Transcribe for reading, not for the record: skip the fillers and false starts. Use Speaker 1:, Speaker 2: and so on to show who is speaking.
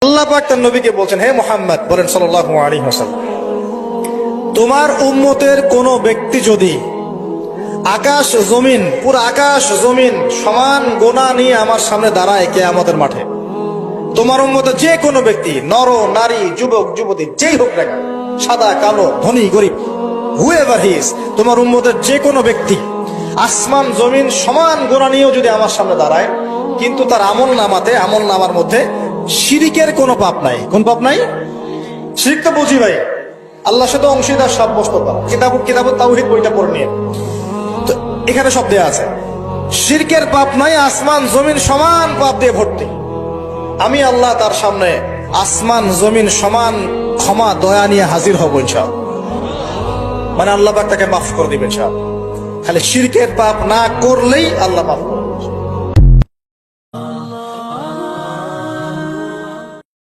Speaker 1: আল্লাহ পাক তার নবীকে বলছেন, হে মুহাম্মদ, বলেন সাল্লাল্লাহু আলাইহি ওয়াসাল্লাম, তোমার উম্মতের কোন ব্যক্তি যদি আকাশ জমিন, পুরো আকাশ জমিন সমান গোনা নিয়ে আমার সামনে দাঁড়ায় কিয়ামতের মাঠে, তোমার উম্মতের যে কোনো ব্যক্তি, নর নারী, যুবক যুবতী, যেই হোক না কেন, সাদা কালো, ধনী গরিব, হুএভার হি ইজ, তোমার উম্মতের যে কোনো ব্যক্তি আসমান জমিন সমান গোনা নিয়েও যদি আমার সামনে দাঁড়ায়, কিন্তু তার আমল নামার মধ্যে শিরিকের কোনো পাপ নাই। কোন পাপ নাই? শিরিক তো বুঝি ভাই, আল্লাহর সাথে অংশীদার সাব্যস্ত করা। কিতাব তাওহীদ বইটা পড়ে নিয়ে, তো এখানে সব দেয়া আছে। শিরকের পাপ নাই, আসমান জমিন সমান পাপ দিয়ে ভর্তি। আমি আল্লাহ তার সামনে আসমান জমিন সমান ক্ষমা দয়া নিয়ে হাজির হব ইনশাআল্লাহ। মানে আল্লাহ পাক তাকে মাফ করে দিবেন ইনশাআল্লাহ। খালি শিরকের পাপ না করলেই আল্লাহ মাফ করবেন।